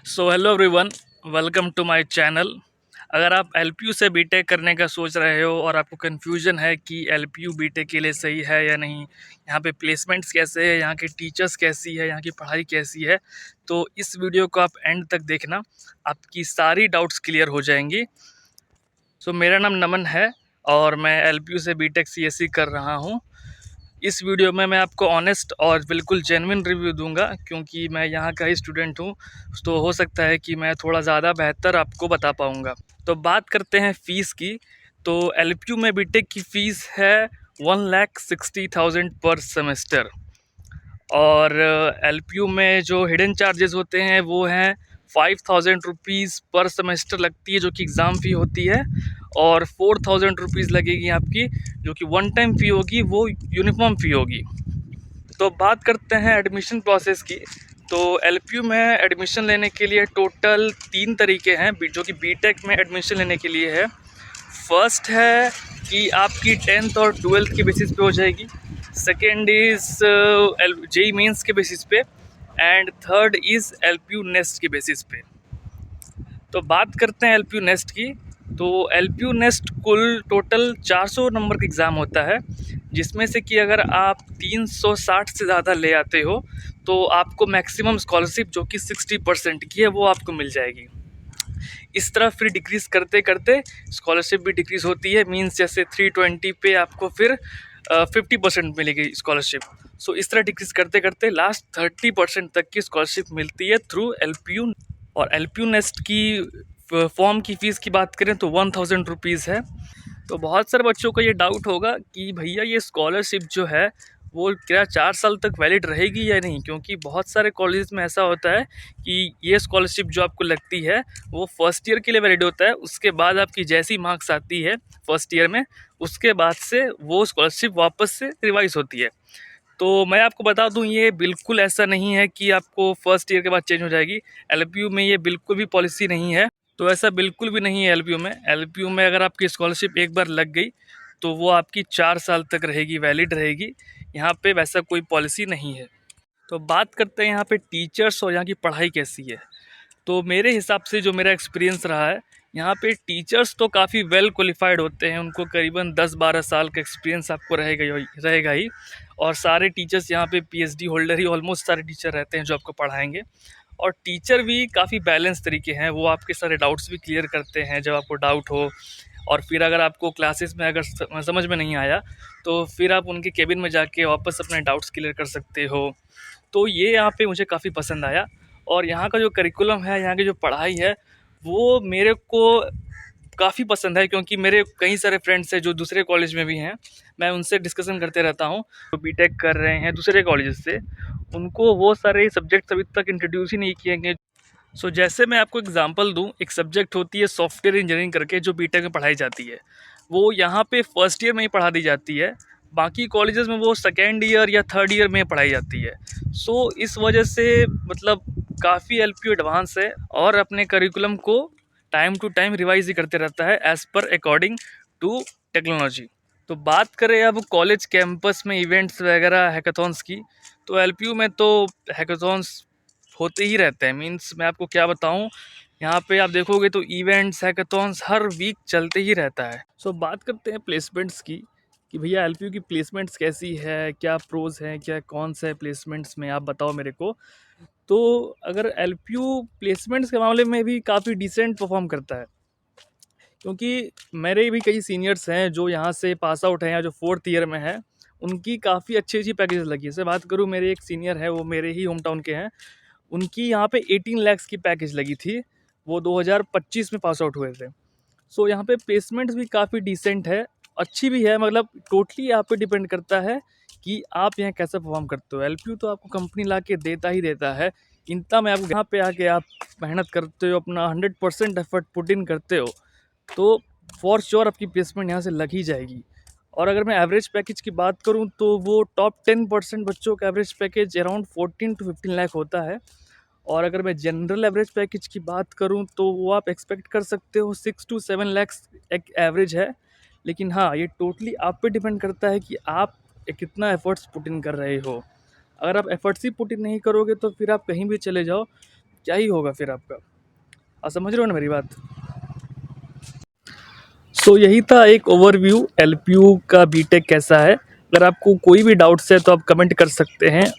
So hello everyone, welcome to my channel. अगर आप LPU से बीटेक करने का सोच रहे हो और आपको कन्फ्यूजन है कि एलपीयू बीटेक के लिए सही है या नहीं, यहाँ पे प्लेसमेंट्स कैसे है, यहाँ के टीचर्स कैसी है, यहाँ की पढ़ाई कैसी है, तो इस वीडियो को आप एंड तक देखना, आपकी सारी डाउट्स क्लियर हो जाएंगी। सो मेरा नाम नमन है और मैं एलपीयू से बीटेक सीएससी कर रहा हूँ। इस वीडियो में मैं आपको ऑनेस्ट और बिल्कुल जेन्युइन रिव्यू दूंगा क्योंकि मैं यहाँ का ही स्टूडेंट हूँ, तो हो सकता है कि मैं थोड़ा ज़्यादा बेहतर आपको बता पाऊँगा। तो बात करते हैं फ़ीस की। तो एलपीयू में बीटेक की फ़ीस है 1,60,000 पर सेमेस्टर। और एलपीयू में जो हिडन चार्जेस होते हैं वो हैं 5,000 रुपीज़ पर सेमेस्टर लगती है, जो कि एग्ज़ाम फ़ी होती है, और 4,000 रुपीज़ लगेगी आपकी, जो कि वन टाइम फ़ी होगी, वो यूनिफॉर्म फ़ी होगी। तो बात करते हैं एडमिशन प्रोसेस की। तो एलपीयू में एडमिशन लेने के लिए टोटल 3 तरीके हैं जो कि बीटेक में एडमिशन लेने के लिए है। फर्स्ट है कि आपकी 10th और 12th के बेसिस पे हो जाएगी। सेकेंड इज़ जेई मेंस के बेसिस पे। And third is LPU nest के बेसिस पे। तो बात करते हैं एलपीयू नेस्ट की। तो एलपीयू नेस्ट कुल टोटल 400 नंबर का एग्ज़ाम होता है, जिसमें से कि अगर आप 360 से ज़्यादा ले आते हो तो आपको मैक्सिमम स्कॉलरशिप जो कि 60% की है वो आपको मिल जाएगी। इस तरह फिर डिक्रीज़ करते करते स्कॉलरशिप भी डिक्रीज़ होती है। मींस जैसे 320 पे आपको फिर 50% मिलेगी स्कॉलरशिप। सो इस तरह डिक्रीज़ करते करते लास्ट 30% तक की स्कॉलरशिप मिलती है थ्रू एलपीयू। और एलपीयू नेस्ट की फॉर्म की फ़ीस की बात करें तो 1,000 रुपीज़ है। तो बहुत सारे बच्चों को ये डाउट होगा कि भैया ये स्कॉलरशिप जो है वो क्या 4 साल तक वैलिड रहेगी या नहीं, क्योंकि बहुत सारे कॉलेज में ऐसा होता है कि ये स्कॉलरशिप जो आपको लगती है वो फर्स्ट ईयर के लिए वैलिड होता है। उसके बाद आपकी जैसी मार्क्स आती है फर्स्ट ईयर में, उसके बाद से वो स्कॉलरशिप वापस से रिवाइज होती है। तो मैं आपको बता दूं, ये बिल्कुल ऐसा नहीं है कि आपको फर्स्ट ईयर के बाद चेंज हो जाएगी। एलपीयू में ये बिल्कुल भी पॉलिसी नहीं है। तो ऐसा बिल्कुल भी नहीं है एलपीयू में। एलपीयू में अगर आपकी स्कॉलरशिप एक बार लग गई तो वो आपकी 4 साल तक रहेगी, वैलिड रहेगी। यहाँ पे वैसा कोई पॉलिसी नहीं है। तो बात करते हैं यहाँ पे टीचर्स और यहाँ की पढ़ाई कैसी है। तो मेरे हिसाब से जो मेरा एक्सपीरियंस रहा है, यहाँ पे टीचर्स तो काफ़ी वेल क्वालिफाइड होते हैं, उनको करीबन 10-12 साल का एक्सपीरियंस आपको रहेगा ही। और सारे टीचर्स यहाँ पे पीएचडी होल्डर ही ऑलमोस्ट सारे टीचर रहते हैं जो आपको पढ़ाएंगे। और टीचर भी काफ़ी बैलेंस तरीके हैं, वो आपके सारे डाउट्स भी क्लियर करते हैं जब आपको डाउट हो। और फिर अगर आपको क्लासेस में अगर समझ में नहीं आया तो फिर आप उनके केबिन में जाके वापस अपने डाउट्स क्लियर कर सकते हो। तो ये यहाँ पे मुझे काफ़ी पसंद आया। और यहाँ का जो करिकुलम है, यहाँ की जो पढ़ाई है, वो मेरे को काफ़ी पसंद है, क्योंकि मेरे कई सारे फ्रेंड्स हैं जो दूसरे कॉलेज में भी हैं। मैं उनसे डिस्कशन करते रहता हूँ जो बीटेक कर रहे हैं दूसरे कॉलेज से। उनको वो सारे सब्जेक्ट्स अभी तक इंट्रोड्यूस ही नहीं किए गए। सो जैसे मैं आपको एग्जांपल दूं, एक सब्जेक्ट होती है सॉफ्टवेयर इंजीनियरिंग करके, जो बीटेक में पढ़ाई जाती है। वो यहाँ पे फर्स्ट ईयर में ही पढ़ा दी जाती है, बाकी कॉलेजेस में वो सेकेंड ईयर या थर्ड ईयर में पढ़ाई जाती है। सो इस वजह से मतलब काफ़ी एलपीयू एडवांस है और अपने करिकुलम को टाइम टू टाइम रिवाइज ही करते रहता है as per according to technology. तो बात करें अब कॉलेज कैंपस में इवेंट्स वगैरह हैकाथॉन्स की, तो एलपीयू में तो हैकाथॉन्स होते ही रहते हैं। मींस मैं आपको क्या बताऊं, यहाँ पे आप देखोगे तो इवेंट्स हैकाथॉन्स हर वीक चलते ही रहता है। सो बात करते हैं प्लेसमेंट्स की कि भैया एलपीयू की प्लेसमेंट्स कैसी है, क्या प्रोज हैं, क्या कौन सा है प्लेसमेंट्स में, आप बताओ मेरे को। तो अगर एलपीयू प्लेसमेंट्स के मामले में भी काफ़ी डिसेंट परफॉर्म करता है, क्योंकि मेरे भी कई सीनियर्स हैं जो यहाँ से पास आउट हैं या जो फोर्थ ईयर में है, उनकी काफ़ी अच्छी अच्छी पैकेज लगी है। जैसे बात करूँ, मेरे एक सीनियर है, वो मेरे ही होम टाउन के हैं, उनकी यहाँ पे 18 लाख की पैकेज लगी थी। वो 2025 में पास आउट हुए थे। सो यहाँ पे प्लेसमेंट्स भी काफ़ी डिसेंट है, अच्छी भी है। मतलब टोटली आप पे डिपेंड करता है कि आप यहाँ कैसे परफॉर्म करते हो। एलपीयू तो आपको कंपनी ला के देता ही देता है, इतना मैं आपको यहाँ पे आके आप मेहनत करते हो, अपना 100% एफर्ट पुट इन करते हो, तो फॉर श्योर आपकी प्लेसमेंट यहाँ से लग ही जाएगी। और अगर मैं एवरेज पैकेज की बात करूँ तो वो टॉप 10% बच्चों का average package around 14 to 15 lakh होता है। और अगर मैं जनरल एवरेज पैकेज की बात करूं तो वो आप एक्सपेक्ट कर सकते हो 6 to 7 लाख एक एवरेज है। लेकिन हाँ, ये टोटली आप पे डिपेंड करता है कि आप कितना एफर्ट्स पुट इन कर रहे हो। अगर आप एफर्ट्स ही पुट इन नहीं करोगे तो फिर आप कहीं भी चले जाओ, क्या ही होगा फिर आपका। आप समझ रहे हो ना मेरी बात। सो यही था एक ओवरव्यू एलपीयू का बीटेक कैसा है। अगर आपको कोई भी डाउट्स है तो आप कमेंट कर सकते हैं।